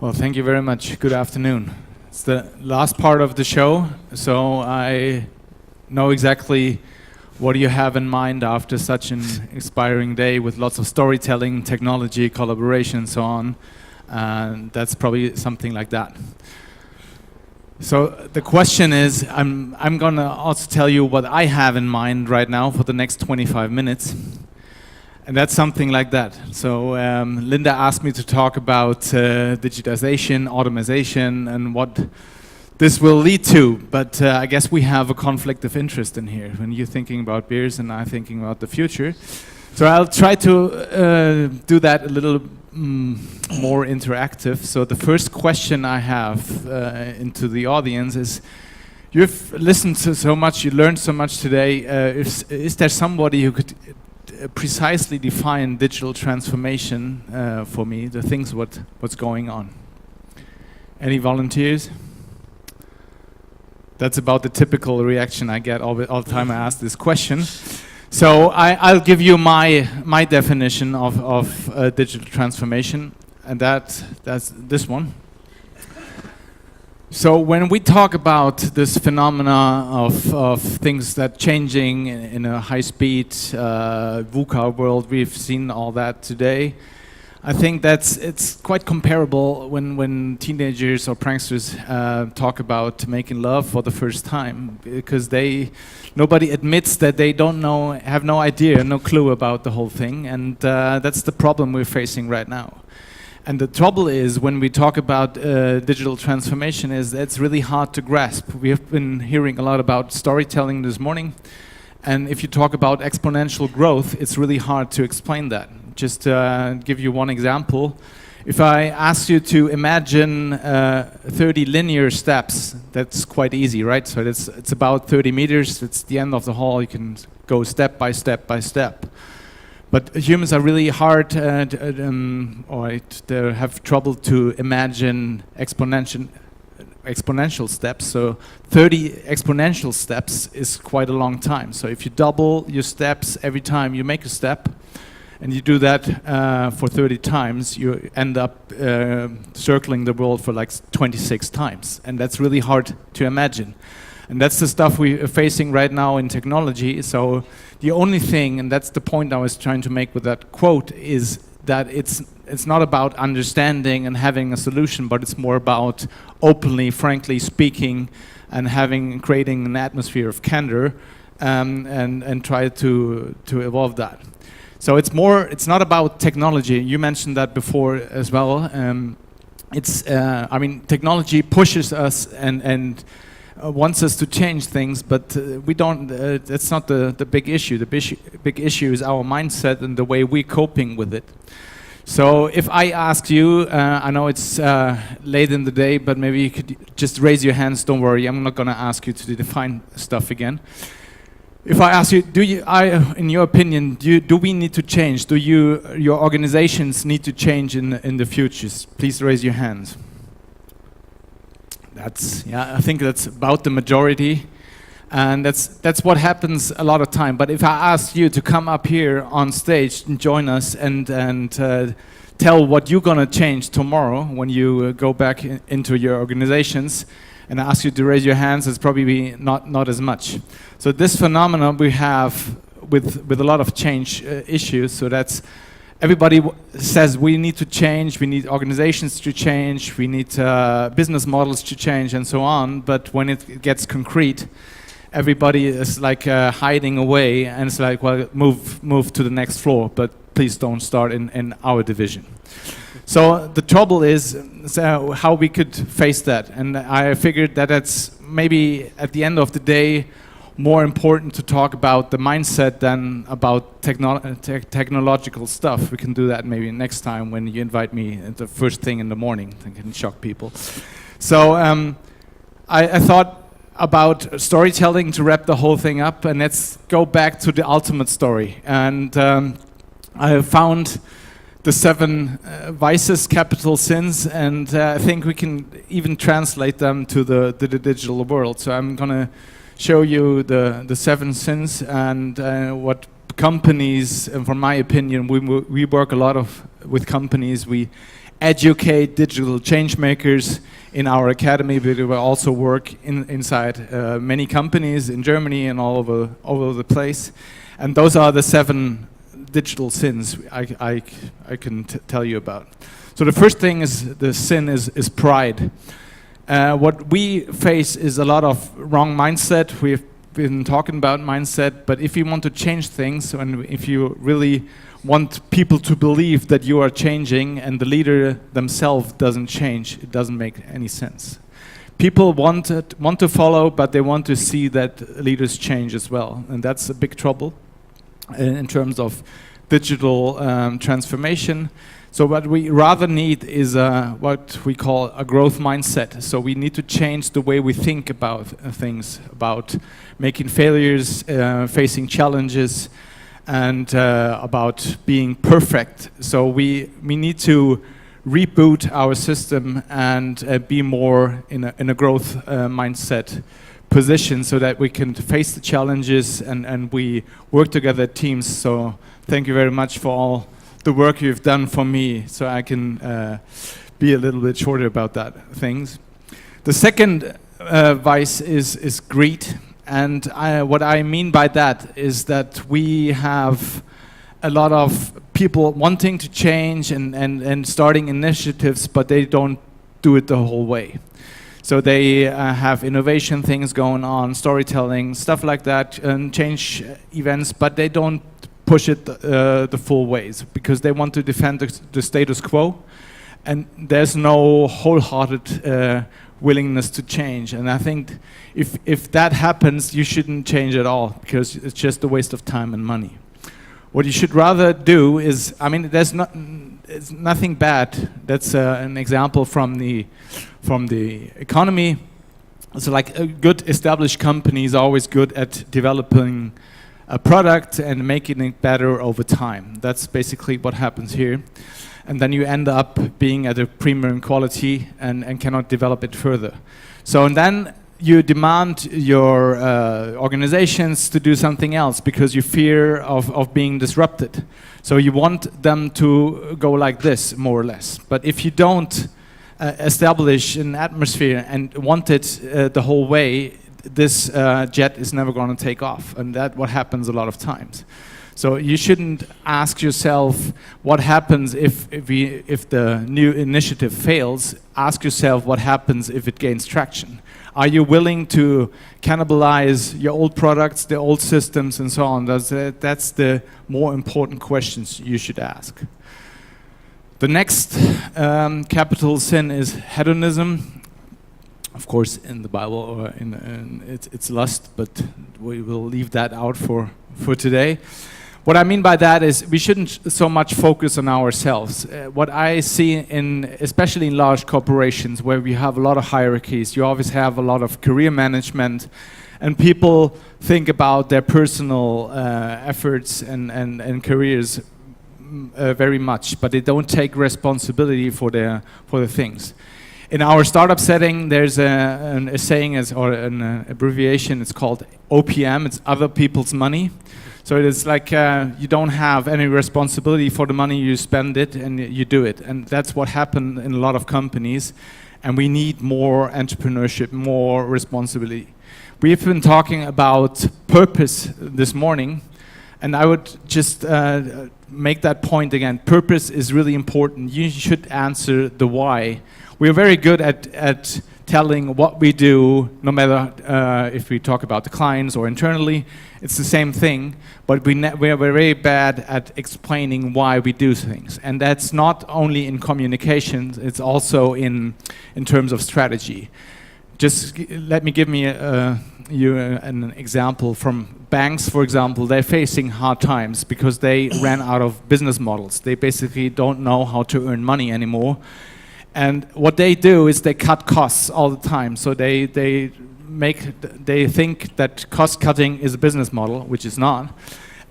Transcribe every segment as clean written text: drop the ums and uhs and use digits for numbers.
Well, thank you very much. Good afternoon. It's the last part of the show, so I know exactly what you have in mind after such an inspiring day with lots of storytelling, technology, collaboration, and so on. And that's probably something like that. So the question is, I'm gonna also tell you what I have in mind right now for the next 25 minutes. And that's something like that. So Linda asked me to talk about digitization, automation, and what this will lead to. But I guess we have a conflict of interest in here when you're thinking about beers and I'm thinking about the future. So I'll try to do that a little more interactive. So the first question I have into the audience is, you've listened to so much, you learned so much today. Is there somebody who could precisely define digital transformation for me, the things what's going on? Any volunteers? That's about the typical reaction I get all the time I ask this question. So I'll give you my definition of digital transformation, and that's this one. So when we talk about this phenomena of things that changing in a high-speed VUCA world, we've seen all that today. I think it's quite comparable when teenagers or pranksters talk about making love for the first time, because nobody admits that they don't know, have no idea, no clue about the whole thing, and that's the problem we're facing right now. And the trouble is, when we talk about digital transformation, is it's really hard to grasp. We have been hearing a lot about storytelling this morning, and if you talk about exponential growth, it's really hard to explain that. Just to give you one example, if I ask you to imagine 30 linear steps, that's quite easy, right? So it's about 30 meters, it's the end of the hall, you can go step by step by step. But humans are really hard, or they have trouble to imagine exponential steps. So 30 exponential steps is quite a long time. So if you double your steps every time you make a step, and you do that for 30 times, you end up circling the world for like 26 times. And that's really hard to imagine. And that's the stuff we are facing right now in technology. So the only thing, and that's the point I was trying to make with that quote, is that it's not about understanding and having a solution, but it's more about openly, frankly speaking, and creating an atmosphere of candor, and try to evolve that. So it's not about technology. You mentioned that before as well. I mean, technology pushes us and wants us to change things, but we don't. That's not the big issue. The big issue is our mindset and the way we're coping with it. So if I ask you, I know it's late in the day, but maybe you could just raise your hands. Don't worry, I'm not going to ask you to define stuff again. If I ask you, in your opinion, do we need to change? Do your organizations need to change in the futures? Please raise your hands. I think that's about the majority, and that's what happens a lot of time. But if I ask you to come up here on stage and join us and tell what you're gonna change tomorrow when you go back into your organizations, and I ask you to raise your hands, it's probably not as much. So this phenomenon we have with a lot of change issues. So that's everybody says we need to change, we need organizations to change, we need business models to change, and so on. But when it gets concrete, everybody is like hiding away, and it's like, well, move to the next floor, but please don't start in our division. So the trouble is how we could face that, and I figured that it's maybe at the end of the day more important to talk about the mindset than about technological stuff. We can do that maybe next time when you invite me at the first thing in the morning. I can shock people. So I thought about storytelling to wrap the whole thing up, and let's go back to the ultimate story. And I found the 7 vices, capital sins, and I think we can even translate them to the digital world. So I'm gonna show you the 7 sins and what companies, and from my opinion, we work a lot with companies. We educate digital change makers in our academy, but we also work inside many companies in Germany and all over the place. And those are the 7 digital sins I can tell you about. So the first thing is the sin is pride. What we face is a lot of wrong mindset. We've been talking about mindset, but if you want to change things, and if you really want people to believe that you are changing and the leader themselves doesn't change, it doesn't make any sense. People want to follow, but they want to see that leaders change as well, and that's a big trouble in terms of digital transformation. So what we rather need is what we call a growth mindset. So we need to change the way we think about things, about making failures, facing challenges, and about being perfect. So we need to reboot our system and be more in a growth mindset position so that we can face the challenges and we work together as teams. So thank you very much for all the work you've done for me, so I can be a little bit shorter about that things. The second vice is greed, and what I mean by that is that we have a lot of people wanting to change and starting initiatives, but they don't do it the whole way. So they have innovation things going on, storytelling, stuff like that, and change events, but they don't push it the full ways because they want to defend the status quo, and there's no wholehearted willingness to change. And I think if that happens, you shouldn't change at all because it's just a waste of time and money. What you should rather do is, I mean, it's nothing bad. That's an example from the economy. So like a good established company is always good at developing a product and making it better over time. That's basically what happens here. And then you end up being at a premium quality and cannot develop it further. So and then you demand your organizations to do something else because you fear of being disrupted. So you want them to go like this, more or less. But if you don't establish an atmosphere and want it the whole way, this jet is never going to take off, and that's what happens a lot of times. So you shouldn't ask yourself what happens if the new initiative fails. Ask yourself what happens if it gains traction. Are you willing to cannibalize your old products, the old systems, and so on? That's the more important questions you should ask. The next capital sin is hedonism. Of course, in the Bible, or it's lust, but we will leave that out for today. What I mean by that is we shouldn't so much focus on ourselves. What I see especially in large corporations where we have a lot of hierarchies, you always have a lot of career management, and people think about their personal efforts and careers very much, but they don't take responsibility for the things. In our startup setting, there's a saying or an abbreviation. It's called OPM. It's other people's money. So it is like you don't have any responsibility for the money. You spend it and you do it. And that's what happened in a lot of companies. And we need more entrepreneurship, more responsibility. We've been talking about purpose this morning. And I would just make that point again. Purpose is really important. You should answer the why. We're very good at telling what we do, no matter if we talk about the clients or internally. It's the same thing, but we are very bad at explaining why we do things. And that's not only in communications, it's also in terms of strategy. Just let me give you an example from banks, for example. They're facing hard times because they ran out of business models. They basically don't know how to earn money anymore. And what they do is they cut costs all the time. So they think that cost cutting is a business model, which is not.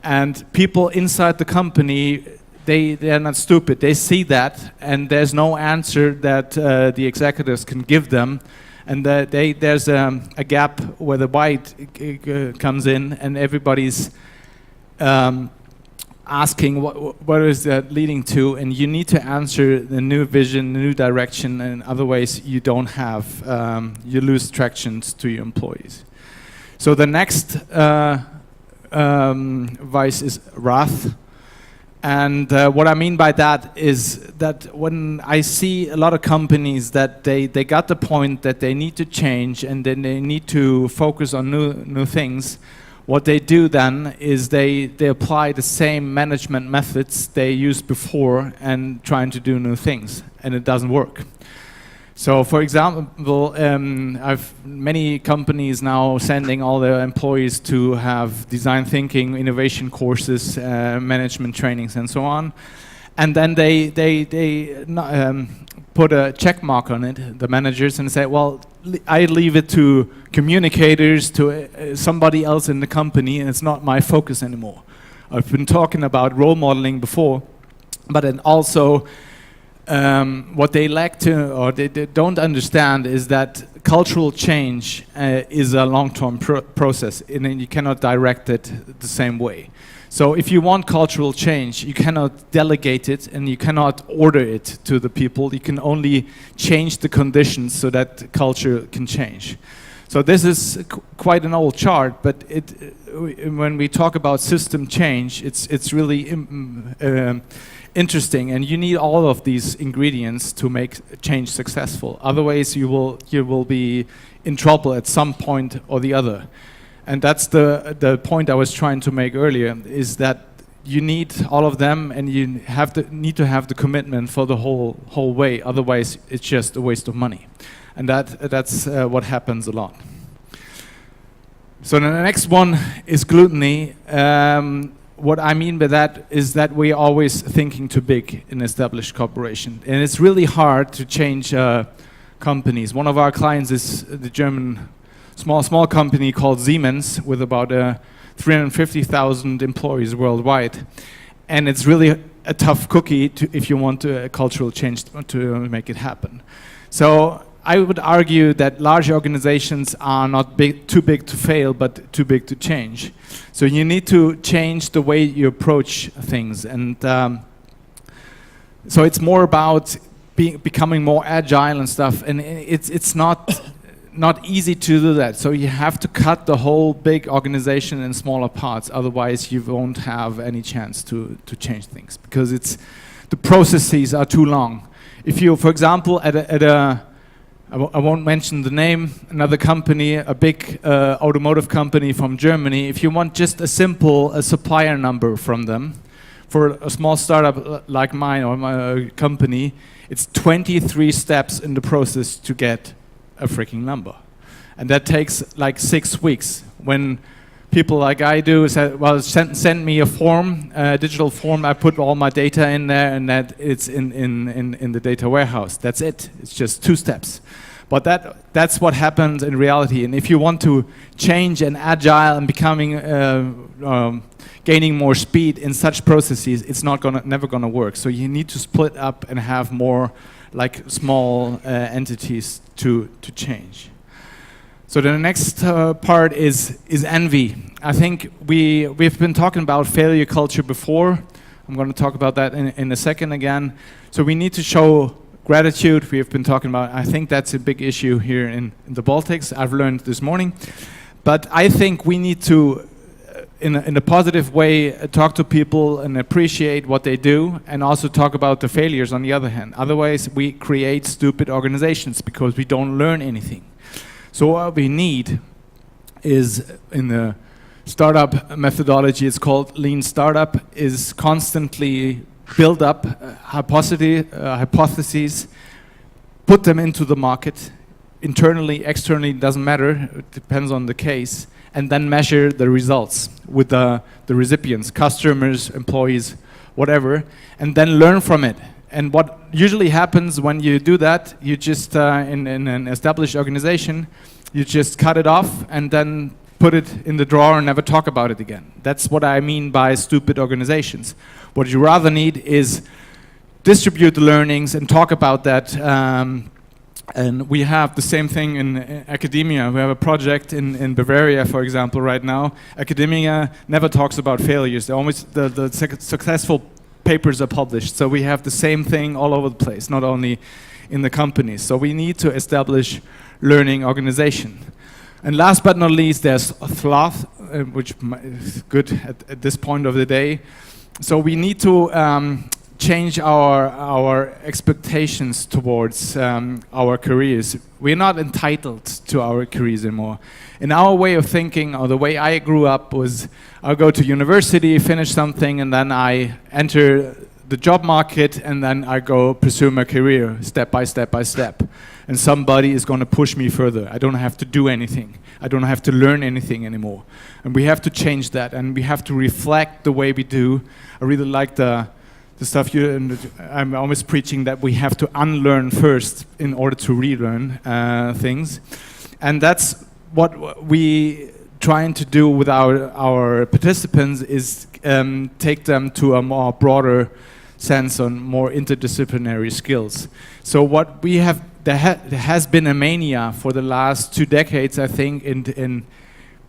And people inside the company, they're not stupid. They see that, and there's no answer that the executives can give them. And there's a gap where the white comes in, and everybody's asking what is that leading to, and you need to answer the new vision, the new direction, and otherwise you don't have, you lose tractions to your employees. So the next vice is wrath. And what I mean by that is that when I see a lot of companies that they got the point that they need to change and then they need to focus on new things, what they do then is they apply the same management methods they used before and trying to do new things, and it doesn't work. So, for example, I've many companies now sending all their employees to have design thinking, innovation courses, management trainings, and so on. And then they put a check mark on it, the managers, and say, well, I leave it to communicators, to somebody else in the company, and it's not my focus anymore. I've been talking about role modeling before, but then also what they lack to, or they don't understand, is that cultural change is a long-term process, and you cannot direct it the same way. So if you want cultural change, you cannot delegate it and you cannot order it to the people. You can only change the conditions so that culture can change. So this is quite an old chart, but when we talk about system change, it's really interesting, and you need all of these ingredients to make change successful. Otherwise, you will be in trouble at some point or the other. And that's the point I was trying to make earlier, is that you need all of them, and you need to have the commitment for the whole way. Otherwise, it's just a waste of money, and that's what happens a lot. So the next one is gluttony. What I mean by that is that we're always thinking too big in established corporation, and it's really hard to change companies. One of our clients is the German small company called Siemens, with about 350,000 employees worldwide, and it's really a tough cookie if you want a cultural change to make it happen. So I would argue that large organizations are not too big to fail, but too big to change. So you need to change the way you approach things, and so it's more about becoming more agile and stuff. And it's not easy to do that. So you have to cut the whole big organization in smaller parts. Otherwise, you won't have any chance to change things, because the processes are too long. If you, for example, I won't mention the name, another company, a big automotive company from Germany, if you want just a simple supplier number from them, for a small startup like mine or my company, it's 23 steps in the process to get a freaking number. And that takes like 6 weeks. When people like I do say, well, send me a form, a digital form, I put all my data in there, and that it's in the data warehouse. That's it. It's just 2 steps. But that's what happens in reality. And if you want to change and agile and becoming gaining more speed in such processes, it's never gonna work. So you need to split up and have more like small entities to change. So the next part is envy. I think we've been talking about failure culture before. I'm going to talk about that in a second again. So we need to show gratitude. We have been talking about, I think that's a big issue here in the Baltics. I've learned this morning. But I think we need to, in a positive way, talk to people and appreciate what they do, and also talk about the failures on the other hand. Otherwise, we create stupid organizations because we don't learn anything. So what we need is, in the startup methodology, it's called lean startup, is constantly build up hypotheses, put them into the market, internally, externally, doesn't matter, it depends on the case, and then measure the results with the recipients, customers, employees, whatever, and then learn from it. And what usually happens when you do that, you just, in an established organization, you just cut it off and then put it in the drawer and never talk about it again. That's what I mean by stupid organizations. What you rather need is distribute the learnings and talk about that And we have the same thing in academia. We have a project in Bavaria, for example, right now. Academia never talks about failures. The successful papers are published. So we have the same thing all over the place, not only in the companies. So we need to establish learning organization. And last but not least, there's Sloth, which is good at this point of the day. So we need to change our expectations towards our careers. We're not entitled to our careers anymore. In our way of thinking, or the way I grew up, was I'll go to university, finish something, and then I enter the job market, and then I go pursue my career step by step by step. And somebody is going to push me further. I don't have to do anything. I don't have to learn anything anymore. And we have to change that, and we have to reflect the way we do. I really like the stuff I'm always preaching that we have to unlearn first in order to relearn things. And that's what we trying to do with our participants, is take them to a more broader sense on more interdisciplinary skills. So what we have, there has been a mania for the last 2 decades, I think, in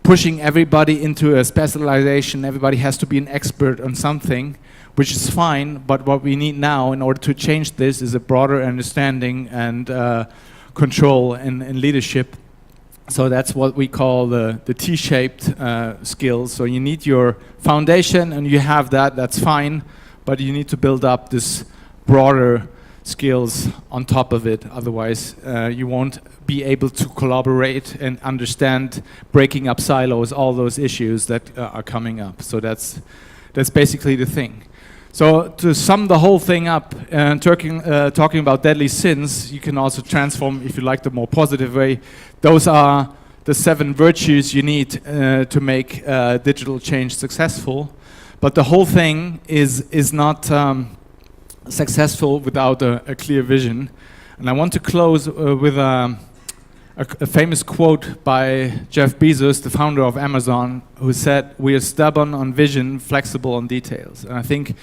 pushing everybody into a specialization. Everybody has to be an expert on something, which is fine, but what we need now in order to change this is a broader understanding and control and leadership. So that's what we call the T-shaped skills. So you need your foundation, and you have that, that's fine, but you need to build up this broader skills on top of it. Otherwise, you won't be able to collaborate and understand breaking up silos, all those issues that are coming up. So that's basically the thing. So to sum the whole thing up, talking about deadly sins, you can also transform, if you like, the more positive way. Those are the 7 virtues you need to make digital change successful. But the whole thing is not successful without a clear vision. And I want to close with a famous quote by Jeff Bezos, the founder of Amazon, who said, "We are stubborn on vision, flexible on details." And I think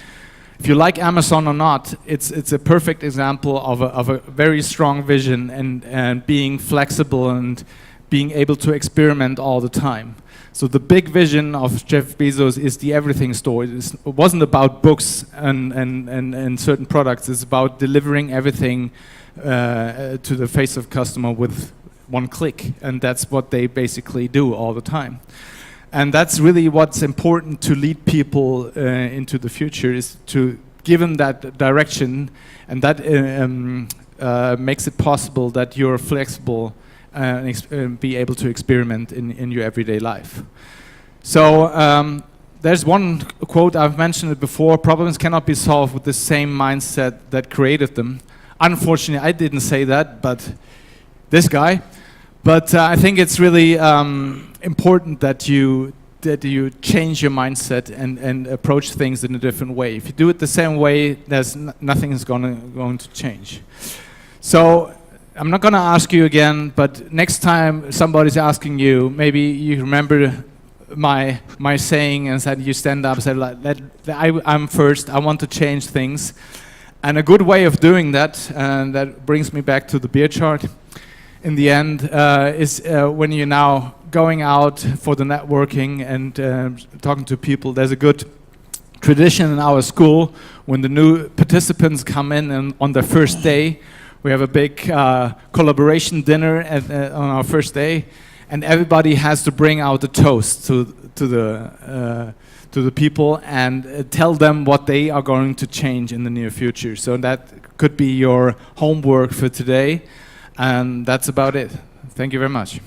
if you like Amazon or not, it's a perfect example of a very strong vision and being flexible and being able to experiment all the time. So the big vision of Jeff Bezos is the everything store. It wasn't about books and certain products. It's about delivering everything to the face of customer with one click, and that's what they basically do all the time. And that's really what's important to lead people into the future, is to give them that direction, and that makes it possible that you're flexible and be able to experiment in your everyday life. So there's one quote, I've mentioned it before: problems cannot be solved with the same mindset that created them. Unfortunately, I didn't say that, but this guy. But I think it's really important that you change your mindset and approach things in a different way. If you do it the same way, nothing is going to change. So I'm not going to ask you again, but next time somebody's asking you, maybe you remember my saying and said, you stand up and say, I'm first, I want to change things. And a good way of doing that, and that brings me back to the beer chart, in the end, is when you're now going out for the networking and talking to people. There's a good tradition in our school when the new participants come in, and on their first day, we have a big collaboration dinner on our first day, and everybody has to bring out a toast to the people and tell them what they are going to change in the near future. So that could be your homework for today. And that's about it. Thank you very much.